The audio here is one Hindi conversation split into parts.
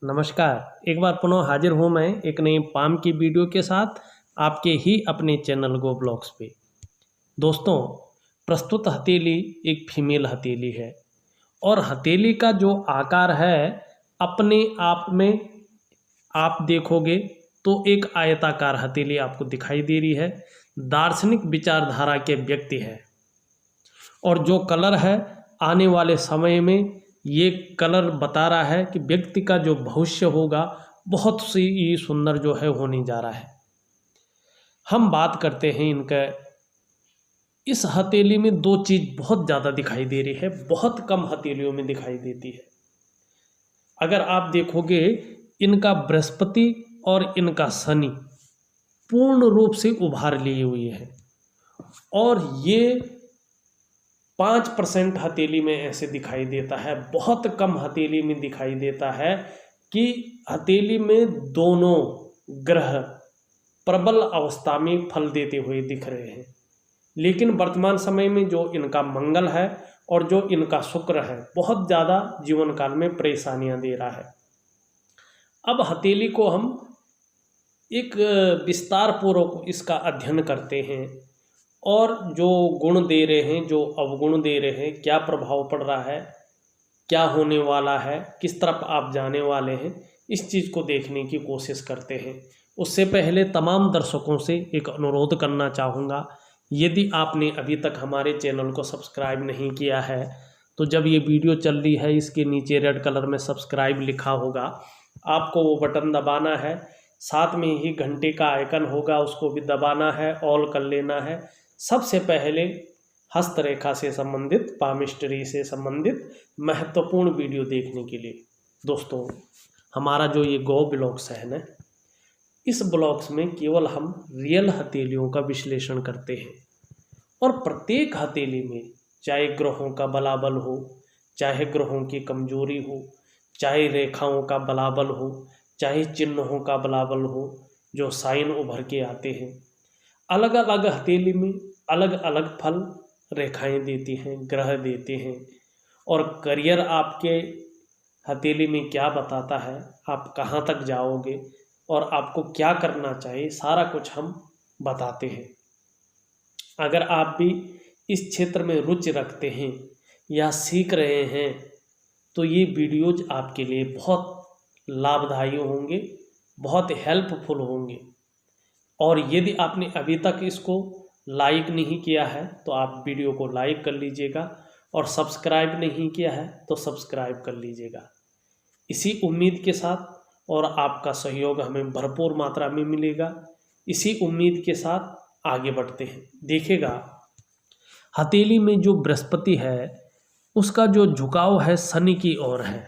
नमस्कार। एक बार पुनः हाजिर हूँ मैं एक नई पाम की वीडियो के साथ आपके ही अपने चैनल गो ब्लॉग्स पे। दोस्तों, प्रस्तुत हथेली एक फीमेल हथेली है और हथेली का जो आकार है अपने आप में आप देखोगे तो एक आयताकार हथेली आपको दिखाई दे रही है। दार्शनिक विचारधारा के व्यक्ति है और जो कलर है आने वाले समय में ये कलर बता रहा है कि व्यक्ति का जो भविष्य होगा बहुत सी सुंदर जो है होने जा रहा है। हम बात करते हैं इनका, इस हथेली में दो चीज़ बहुत ज़्यादा दिखाई दे रही है, बहुत कम हथेलियों में दिखाई देती है। अगर आप देखोगे इनका बृहस्पति और इनका शनि पूर्ण रूप से उभार लिए हुए है और ये 5% हथेली में ऐसे दिखाई देता है। बहुत कम हथेली में दिखाई देता है कि हथेली में दोनों ग्रह प्रबल अवस्था में फल देते हुए दिख रहे हैं। लेकिन वर्तमान समय में जो इनका मंगल है और जो इनका शुक्र है बहुत ज़्यादा जीवन काल में परेशानियां दे रहा है। अब हथेली को हम एक विस्तार पूर्वक इसका अध्ययन करते हैं और जो गुण दे रहे हैं, जो अवगुण दे रहे हैं, क्या प्रभाव पड़ रहा है, क्या होने वाला है, किस तरफ आप जाने वाले हैं, इस चीज़ को देखने की कोशिश करते हैं। उससे पहले तमाम दर्शकों से एक अनुरोध करना चाहूँगा, यदि आपने अभी तक हमारे चैनल को सब्सक्राइब नहीं किया है तो जब ये वीडियो चल रही है इसके नीचे रेड कलर में सब्सक्राइब लिखा होगा, आपको वो बटन दबाना है। साथ में ही घंटे का आइकन होगा, उसको भी दबाना है, ऑल कर लेना है। सबसे पहले हस्तरेखा से संबंधित, पामिस्ट्री से संबंधित महत्वपूर्ण वीडियो देखने के लिए। दोस्तों, हमारा जो ये गो ब्लॉग्स है ना, इस ब्लॉग्स में केवल हम रियल हथेलियों का विश्लेषण करते हैं और प्रत्येक हथेली में चाहे ग्रहों का बलाबल हो, चाहे ग्रहों की कमजोरी हो, चाहे रेखाओं का बलाबल हो, चाहे चिन्हों का बलाबल हो, जो साइन उभर के आते हैं, अलग अलग हथेली में अलग अलग फल रेखाएं देती हैं, ग्रह देते हैं। और करियर आपके हथेली में क्या बताता है, आप कहाँ तक जाओगे और आपको क्या करना चाहिए, सारा कुछ हम बताते हैं। अगर आप भी इस क्षेत्र में रुचि रखते हैं या सीख रहे हैं तो ये वीडियोज आपके लिए बहुत लाभदायी होंगे, बहुत हेल्पफुल होंगे। और यदि आपने अभी तक इसको लाइक नहीं किया है तो आप वीडियो को लाइक कर लीजिएगा और सब्सक्राइब नहीं किया है तो सब्सक्राइब कर लीजिएगा। इसी उम्मीद के साथ, और आपका सहयोग हमें भरपूर मात्रा में मिलेगा, इसी उम्मीद के साथ आगे बढ़ते हैं। देखिएगा, हथेली में जो बृहस्पति है उसका जो झुकाव है शनि की ओर है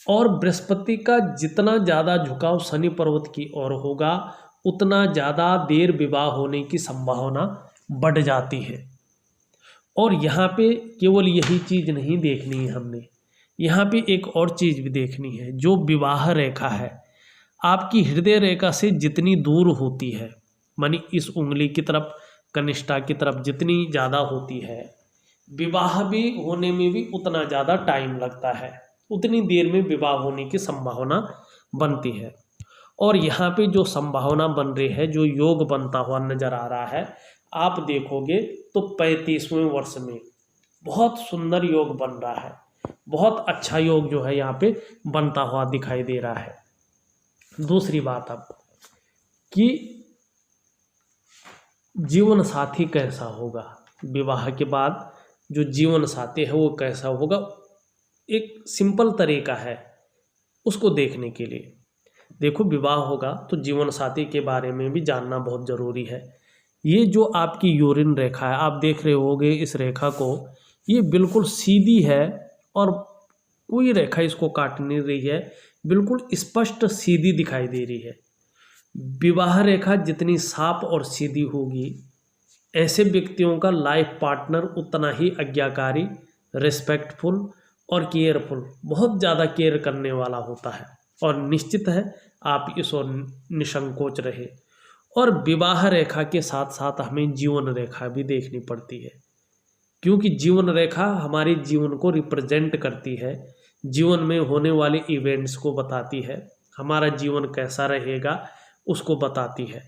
और बृहस्पति का जितना ज़्यादा झुकाव शनि पर्वत की ओर होगा उतना ज़्यादा देर विवाह होने की संभावना बढ़ जाती है। और यहाँ पे केवल यही चीज़ नहीं देखनी है हमने, यहाँ पे एक और चीज़ भी देखनी है। जो विवाह रेखा है आपकी हृदय रेखा से जितनी दूर होती है, मानी इस उंगली की तरफ, कनिष्ठा की तरफ जितनी ज़्यादा होती है, विवाह भी होने में भी उतना ज़्यादा टाइम लगता है, उतनी देर में विवाह होने की संभावना बनती है। और यहाँ पे जो संभावना बन रही है, जो योग बनता हुआ नजर आ रहा है, आप देखोगे तो 35वें वर्ष में बहुत सुंदर योग बन रहा है, बहुत अच्छा योग जो है यहाँ पे बनता हुआ दिखाई दे रहा है। दूसरी बात अब कि जीवन साथी कैसा होगा, विवाह के बाद जो जीवन साथी है वो कैसा होगा, एक सिंपल तरीका है उसको देखने के लिए। देखो, विवाह होगा तो जीवन साथी के बारे में भी जानना बहुत ज़रूरी है। ये जो आपकी यूरिन रेखा है, आप देख रहे होगे इस रेखा को, ये बिल्कुल सीधी है और कोई रेखा इसको काट नहीं रही है, बिल्कुल स्पष्ट सीधी दिखाई दे रही है। विवाह रेखा जितनी साफ और सीधी होगी, ऐसे व्यक्तियों का लाइफ पार्टनर उतना ही आज्ञाकारी, रिस्पेक्टफुल और केयरफुल, बहुत ज़्यादा केयर करने वाला होता है। और निश्चित है आप इस ओर निसंकोच रहे। और विवाह रेखा के साथ साथ हमें जीवन रेखा भी देखनी पड़ती है, क्योंकि जीवन रेखा हमारे जीवन को रिप्रेजेंट करती है। जीवन में होने वाले इवेंट्स को बताती है, हमारा जीवन कैसा रहेगा उसको बताती है।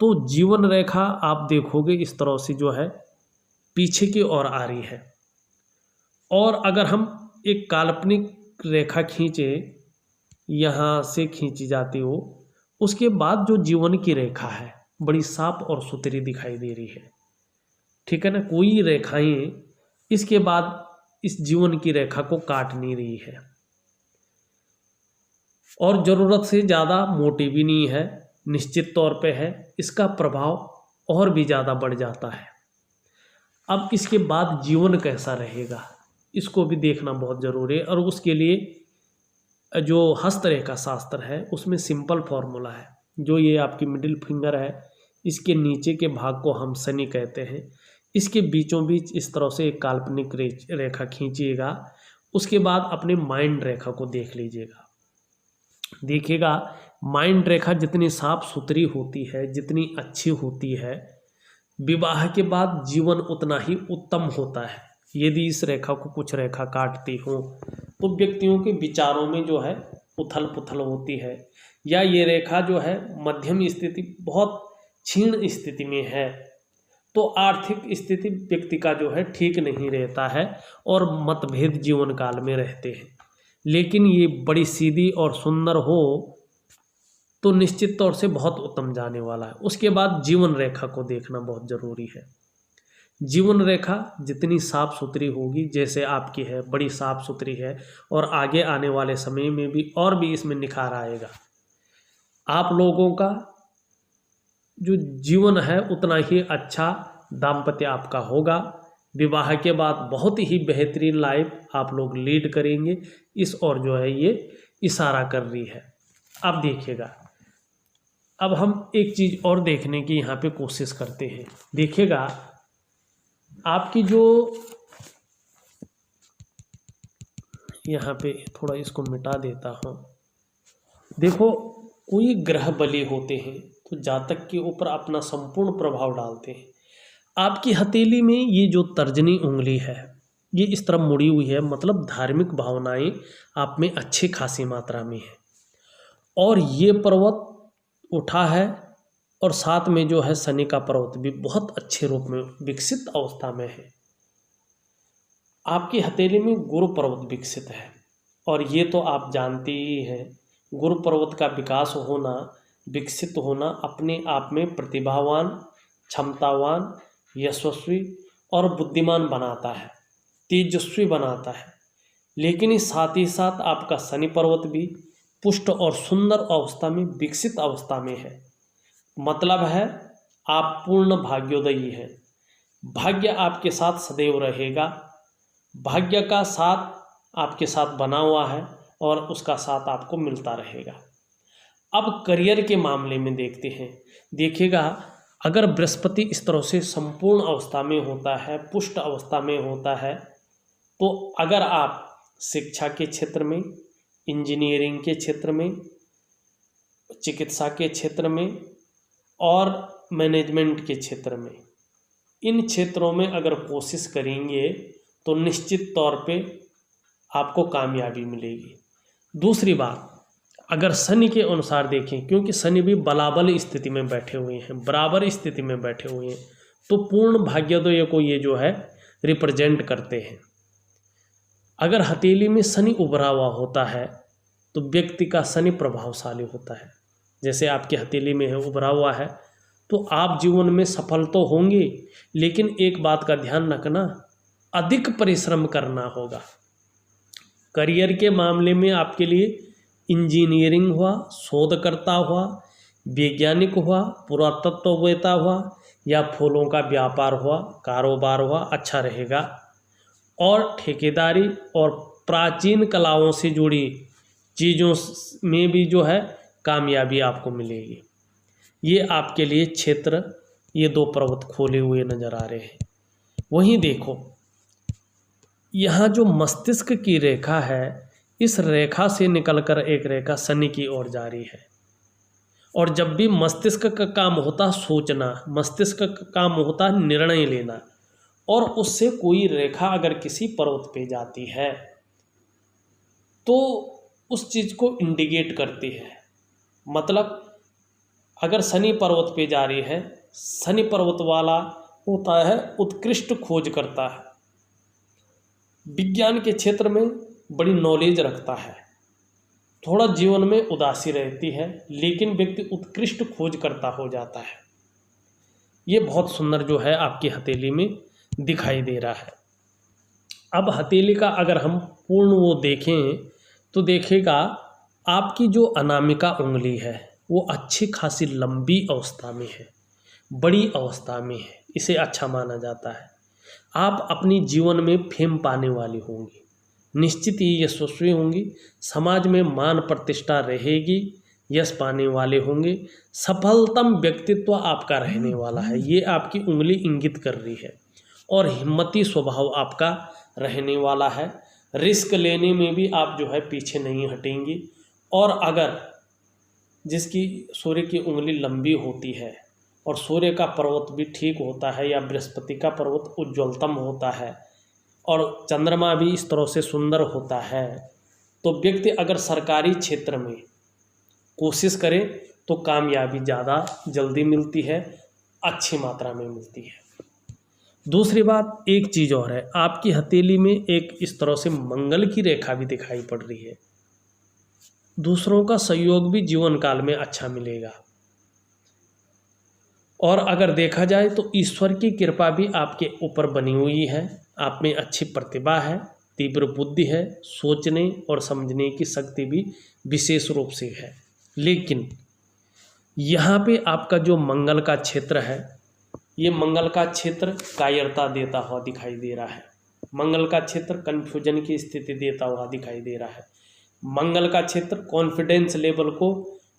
तो जीवन रेखा आप देखोगे इस तरह से जो है पीछे की ओर आ रही है। और अगर हम एक काल्पनिक रेखा खींचे, यहाँ से खींची जाती हो, उसके बाद जो जीवन की रेखा है बड़ी साफ और सुथरी दिखाई दे रही है, ठीक है ना। कोई रेखाएं इसके बाद इस जीवन की रेखा को काट नहीं रही है और ज़रूरत से ज़्यादा मोटी भी नहीं है, निश्चित तौर पे है, इसका प्रभाव और भी ज़्यादा बढ़ जाता है। अब इसके बाद जीवन कैसा रहेगा इसको भी देखना बहुत ज़रूरी है। और उसके लिए जो हस्तरेखा शास्त्र है उसमें सिंपल फॉर्मूला है। जो ये आपकी मिडिल फिंगर है, इसके नीचे के भाग को हम शनि कहते हैं, इसके बीचों बीच इस तरह से एक काल्पनिक रेखा खींचिएगा। उसके बाद अपने माइंड रेखा को देख लीजिएगा, देखिएगा माइंड रेखा जितनी साफ सुथरी होती है, जितनी अच्छी होती है, विवाह के बाद जीवन उतना ही उत्तम होता है। यदि इस रेखा को कुछ रेखा काटती हो तो व्यक्तियों के विचारों में जो है उथल पुथल होती है, या ये रेखा जो है मध्यम स्थिति बहुत क्षीण स्थिति में है तो आर्थिक स्थिति व्यक्ति का जो है ठीक नहीं रहता है और मतभेद जीवन काल में रहते हैं। लेकिन ये बड़ी सीधी और सुंदर हो तो निश्चित तौर से बहुत उत्तम जाने वाला है। उसके बाद जीवन रेखा को देखना बहुत ज़रूरी है। जीवन रेखा जितनी साफ सुथरी होगी, जैसे आपकी है बड़ी साफ सुथरी है, और आगे आने वाले समय में भी और भी इसमें निखार आएगा। आप लोगों का जो जीवन है उतना ही अच्छा दाम्पत्य आपका होगा। विवाह के बाद बहुत ही बेहतरीन लाइफ आप लोग लीड करेंगे, इस ओर जो है ये इशारा कर रही है। अब देखिएगा, अब हम एक चीज़ और देखने की यहाँ पे कोशिश करते हैं। देखिएगा आपकी जो यहाँ पे थोड़ा इसको मिटा देता हूँ। देखो कोई ग्रह बली होते हैं तो जातक के ऊपर अपना संपूर्ण प्रभाव डालते हैं। आपकी हथेली में ये जो तर्जनी उंगली है ये इस तरह मुड़ी हुई है, मतलब धार्मिक भावनाएं आप में अच्छी खासी मात्रा में है। और ये पर्वत उठा है और साथ में जो है शनि का पर्वत भी बहुत अच्छे रूप में विकसित अवस्था में है। आपकी हथेली में गुरु पर्वत विकसित है और ये तो आप जानते ही हैं, गुरु पर्वत का विकास होना, विकसित होना अपने आप में प्रतिभावान, क्षमतावान, यशस्वी और बुद्धिमान बनाता है, तेजस्वी बनाता है। लेकिन इस साथ ही साथ आपका शनि पर्वत भी पुष्ट और सुंदर अवस्था में, विकसित अवस्था में है। मतलब है आप पूर्ण भाग्योदयी हैं। भाग्य आपके साथ सदैव रहेगा, भाग्य का साथ आपके साथ बना हुआ है और उसका साथ आपको मिलता रहेगा। अब करियर के मामले में देखते हैं। देखिएगा अगर बृहस्पति इस तरह से संपूर्ण अवस्था में होता है, पुष्ट अवस्था में होता है, तो अगर आप शिक्षा के क्षेत्र में, इंजीनियरिंग के क्षेत्र में, चिकित्सा के क्षेत्र में और मैनेजमेंट के क्षेत्र में, इन क्षेत्रों में अगर कोशिश करेंगे तो निश्चित तौर पे आपको कामयाबी मिलेगी। दूसरी बात, अगर शनि के अनुसार देखें, क्योंकि शनि भी बलाबल स्थिति में बैठे हुए हैं, बराबर स्थिति में बैठे हुए हैं, तो पूर्ण भाग्योदय को ये जो है रिप्रेजेंट करते हैं। अगर हथेली में शनि उभरा हुआ होता है तो व्यक्ति का शनि प्रभावशाली होता है। जैसे आपकी हथेली में है, उभरा हुआ है, तो आप जीवन में सफल तो होंगे, लेकिन एक बात का ध्यान रखना, अधिक परिश्रम करना होगा। करियर के मामले में आपके लिए इंजीनियरिंग हुआ, शोधकर्ता हुआ, वैज्ञानिक हुआ, पुरातत्ववेत्ता हुआ या फूलों का व्यापार हुआ, कारोबार हुआ, अच्छा रहेगा। और ठेकेदारी और प्राचीन कलाओं से जुड़ी चीज़ों में भी जो है कामयाबी आपको मिलेगी। ये आपके लिए क्षेत्र, ये दो पर्वत खोले हुए नज़र आ रहे हैं। वहीं देखो यहाँ जो मस्तिष्क की रेखा है, इस रेखा से निकलकर एक रेखा शनि की ओर जा रही है। और जब भी मस्तिष्क का काम होता सोचना, मस्तिष्क का काम होता निर्णय लेना, और उससे कोई रेखा अगर किसी पर्वत पे जाती है तो उस चीज़ को इंडिकेट करती है। मतलब अगर शनि पर्वत पे जा रही है, शनि पर्वत वाला होता है उत्कृष्ट खोज करता है, विज्ञान के क्षेत्र में बड़ी नॉलेज रखता है, थोड़ा जीवन में उदासी रहती है, लेकिन व्यक्ति उत्कृष्ट खोज करता हो जाता है। ये बहुत सुंदर जो है आपकी हथेली में दिखाई दे रहा है। अब हथेली का अगर हम पूर्ण वो देखें तो देखेगा आपकी जो अनामिका उंगली है वो अच्छी खासी लंबी अवस्था में है, बड़ी अवस्था में है, इसे अच्छा माना जाता है। आप अपनी जीवन में फेम पाने वाली होंगी, निश्चित ही यशस्वी होंगी, समाज में मान प्रतिष्ठा रहेगी, यश पाने वाले होंगे, सफलतम व्यक्तित्व आपका रहने वाला है, ये आपकी उंगली इंगित कर रही है। और हिम्मती स्वभाव आपका रहने वाला है, रिस्क लेने में भी आप जो है पीछे नहीं हटेंगी। और अगर जिसकी सूर्य की उंगली लंबी होती है और सूर्य का पर्वत भी ठीक होता है या बृहस्पति का पर्वत उज्ज्वलतम होता है और चंद्रमा भी इस तरह से सुंदर होता है, तो व्यक्ति अगर सरकारी क्षेत्र में कोशिश करे तो कामयाबी ज़्यादा जल्दी मिलती है, अच्छी मात्रा में मिलती है। दूसरी बात एक चीज़ और है, आपकी हथेली में एक इस तरह से मंगल की रेखा भी दिखाई पड़ रही है। दूसरों का सहयोग भी जीवन काल में अच्छा मिलेगा। और अगर देखा जाए तो ईश्वर की कृपा भी आपके ऊपर बनी हुई है, आप में अच्छी प्रतिभा है, तीव्र बुद्धि है, सोचने और समझने की शक्ति भी विशेष रूप से है। लेकिन यहाँ पे आपका जो मंगल का क्षेत्र है, ये मंगल का क्षेत्र कायरता देता हुआ दिखाई दे रहा है, मंगल का क्षेत्र कन्फ्यूजन की स्थिति देता हुआ दिखाई दे रहा है, मंगल का क्षेत्र कॉन्फिडेंस लेवल को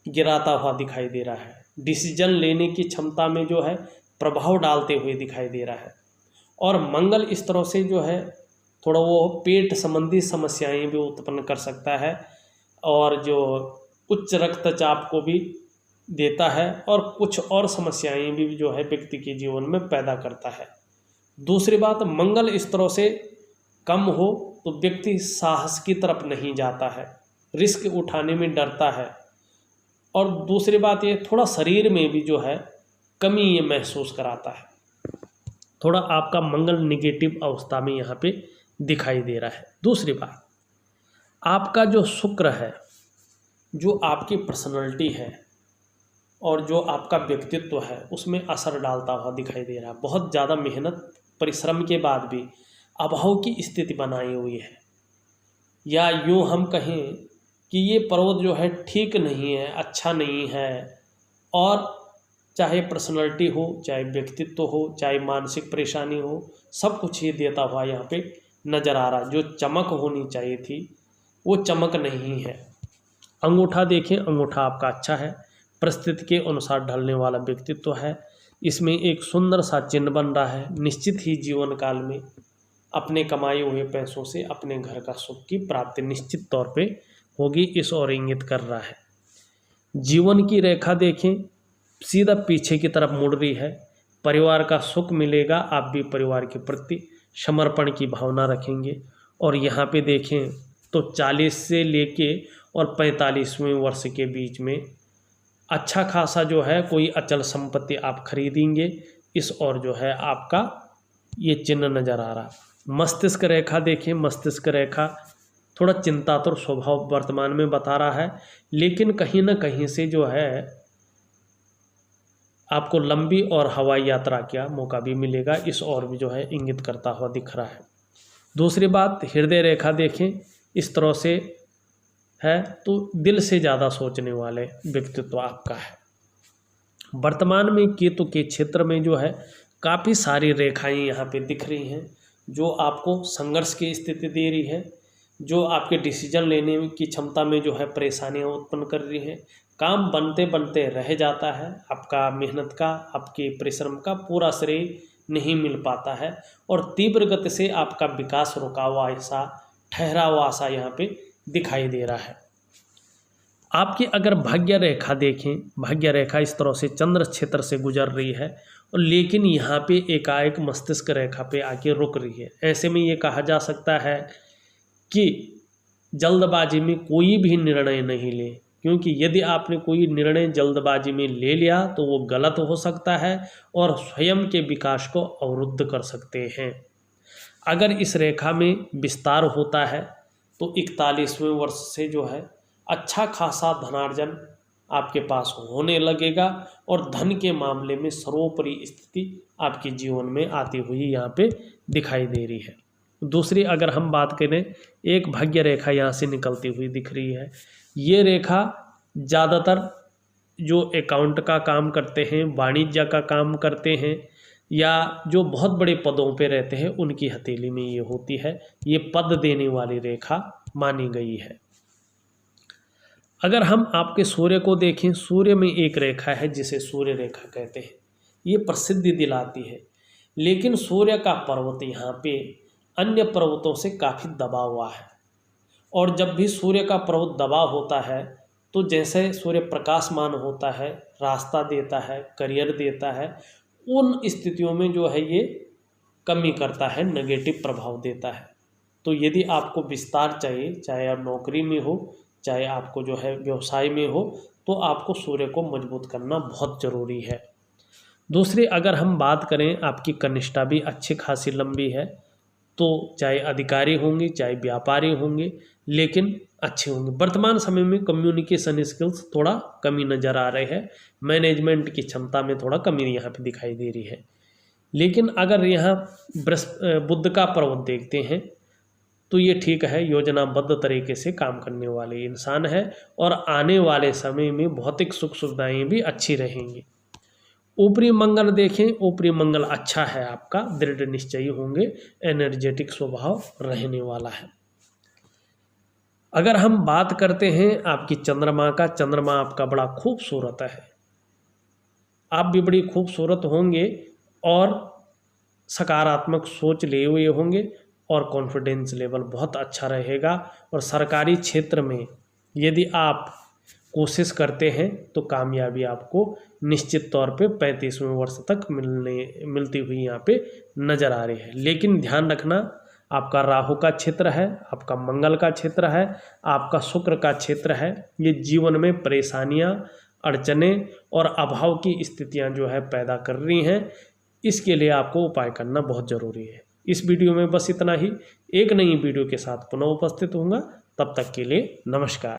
गिराता हुआ दिखाई दे रहा है, डिसीजन लेने की क्षमता में जो है प्रभाव डालते हुए दिखाई दे रहा है। और मंगल इस तरह से जो है थोड़ा वो पेट संबंधी समस्याएं भी उत्पन्न कर सकता है और जो उच्च रक्तचाप को भी देता है और कुछ और समस्याएं भी जो है व्यक्ति के जीवन में पैदा करता है। दूसरी बात, मंगल इस तरह से कम हो तो व्यक्ति साहस की तरफ नहीं जाता है, रिस्क उठाने में डरता है। और दूसरी बात ये थोड़ा शरीर में भी जो है कमी ये महसूस कराता है, थोड़ा आपका मंगल निगेटिव अवस्था में यहाँ पे दिखाई दे रहा है। दूसरी बात, आपका जो शुक्र है, जो आपकी पर्सनैलिटी है और जो आपका व्यक्तित्व है उसमें असर डालता हुआ दिखाई दे रहा है। बहुत ज़्यादा मेहनत परिश्रम के बाद भी अभाव की स्थिति बनाई हुई है, या यूँ हम कहें कि ये पर्वत जो है ठीक नहीं है, अच्छा नहीं है। और चाहे पर्सनैलिटी हो, चाहे व्यक्तित्व हो, चाहे मानसिक परेशानी हो, सब कुछ ये देता हुआ यहाँ पे नज़र आ रहा। जो चमक होनी चाहिए थी वो चमक नहीं है। अंगूठा देखें, अंगूठा आपका अच्छा है, परिस्थिति के अनुसार ढलने वाला व्यक्तित्व है, इसमें एक सुंदर सा चिन्ह बन रहा है। निश्चित ही जीवन काल में अपने कमाए हुए पैसों से अपने घर का सुख की प्राप्ति निश्चित तौर पे होगी, इस ओर इंगित कर रहा है। जीवन की रेखा देखें, सीधा पीछे की तरफ मुड़ रही है। परिवार का सुख मिलेगा, आप भी परिवार के प्रति समर्पण की भावना रखेंगे। और यहाँ पे देखें तो 40 से लेके और 45वें वर्ष के बीच में अच्छा खासा जो है कोई अचल संपत्ति आप खरीदेंगे, इस ओर जो है आपका ये चिन्ह नज़र आ रहा। मस्तिष्क रेखा देखें, मस्तिष्क रेखा थोड़ा चिंतातुर स्वभाव वर्तमान में बता रहा है, लेकिन कहीं ना कहीं से जो है आपको लंबी और हवाई यात्रा का मौका भी मिलेगा, इस ओर भी जो है इंगित करता हुआ दिख रहा है। दूसरी बात, हृदय रेखा देखें, इस तरह से है तो दिल से ज़्यादा सोचने वाले व्यक्तित्व आपका है। वर्तमान में केतु के क्षेत्र में जो है काफ़ी सारी रेखाएं यहाँ पे दिख रही हैं, जो आपको संघर्ष की स्थिति दे रही है, जो आपके डिसीजन लेने की क्षमता में जो है परेशानियाँ उत्पन्न कर रही हैं। काम बनते बनते रह जाता है, आपका मेहनत का, आपके परिश्रम का पूरा श्रेय नहीं मिल पाता है और तीव्र गति से आपका विकास रुका हुआ ऐसा ठहरा हुआ आशा यहाँ पे दिखाई दे रहा है। आपकी अगर भाग्य रेखा देखें, भाग्य रेखा इस तरह से चंद्र क्षेत्र से गुजर रही है और लेकिन यहाँ पे एकाएक मस्तिष्क रेखा पे आके रुक रही है। ऐसे में ये कहा जा सकता है कि जल्दबाजी में कोई भी निर्णय नहीं लें, क्योंकि यदि आपने कोई निर्णय जल्दबाजी में ले लिया तो वो गलत हो सकता है और स्वयं के विकास को अवरुद्ध कर सकते हैं। अगर इस रेखा में विस्तार होता है तो 41वें वर्ष से जो है अच्छा खासा धनार्जन आपके पास होने लगेगा और धन के मामले में सर्वोपरि स्थिति आपके जीवन में आती हुई यहाँ पे दिखाई दे रही है। दूसरी अगर हम बात करें, एक भाग्य रेखा यहाँ से निकलती हुई दिख रही है। ये रेखा ज़्यादातर जो अकाउंट का काम करते हैं, वाणिज्य का काम करते हैं या जो बहुत बड़े पदों पे रहते हैं उनकी हथेली में ये होती है। ये पद देने वाली रेखा मानी गई है। अगर हम आपके सूर्य को देखें, सूर्य में एक रेखा है जिसे सूर्य रेखा कहते हैं। ये प्रसिद्धि दिलाती है, लेकिन सूर्य का पर्वत यहाँ पे अन्य पर्वतों से काफ़ी दबा हुआ है और जब भी सूर्य का पर्वत दबा होता है तो जैसे सूर्य प्रकाशमान होता है, रास्ता देता है, करियर देता है, उन स्थितियों में जो है ये कमी करता है, नेगेटिव प्रभाव देता है। तो यदि आपको विस्तार चाहिए, चाहे आप नौकरी में हो, चाहे आपको जो है व्यवसाय में हो, तो आपको सूर्य को मजबूत करना बहुत ज़रूरी है। दूसरी अगर हम बात करें, आपकी कनिष्ठा भी अच्छी खासी लंबी है, तो चाहे अधिकारी होंगे चाहे व्यापारी होंगे, लेकिन अच्छे होंगे। वर्तमान समय में कम्युनिकेशन स्किल्स थोड़ा कमी नज़र आ रहे हैं, मैनेजमेंट की क्षमता में थोड़ा कमी यहाँ पे दिखाई दे रही है। लेकिन अगर यहाँ बुध का पर्वत देखते हैं तो ये ठीक है, योजनाबद्ध तरीके से काम करने वाले इंसान है और आने वाले समय में भौतिक सुख सुविधाएँ भी अच्छी रहेंगी। ऊपरी मंगल देखें, ऊपरी मंगल अच्छा है, आपका दृढ़ निश्चयी होंगे, एनर्जेटिक स्वभाव रहने वाला है। अगर हम बात करते हैं आपकी चंद्रमा का, चंद्रमा आपका बड़ा खूबसूरत है, आप भी बड़ी खूबसूरत होंगे और सकारात्मक सोच लिए हुए होंगे और कॉन्फिडेंस लेवल बहुत अच्छा रहेगा। और सरकारी क्षेत्र में यदि आप कोशिश करते हैं तो कामयाबी आपको निश्चित तौर पे 35वें वर्ष तक मिलती हुई यहाँ पे नज़र आ रही है। लेकिन ध्यान रखना, आपका राहु का क्षेत्र है, आपका मंगल का क्षेत्र है, आपका शुक्र का क्षेत्र है। ये जीवन में परेशानियाँ, अड़चने और अभाव की स्थितियाँ जो है पैदा कर रही हैं। इसके लिए आपको उपाय करना बहुत ज़रूरी है। इस वीडियो में बस इतना ही। एक नई वीडियो के साथ पुनः उपस्थित होऊंगा, तब तक के लिए नमस्कार।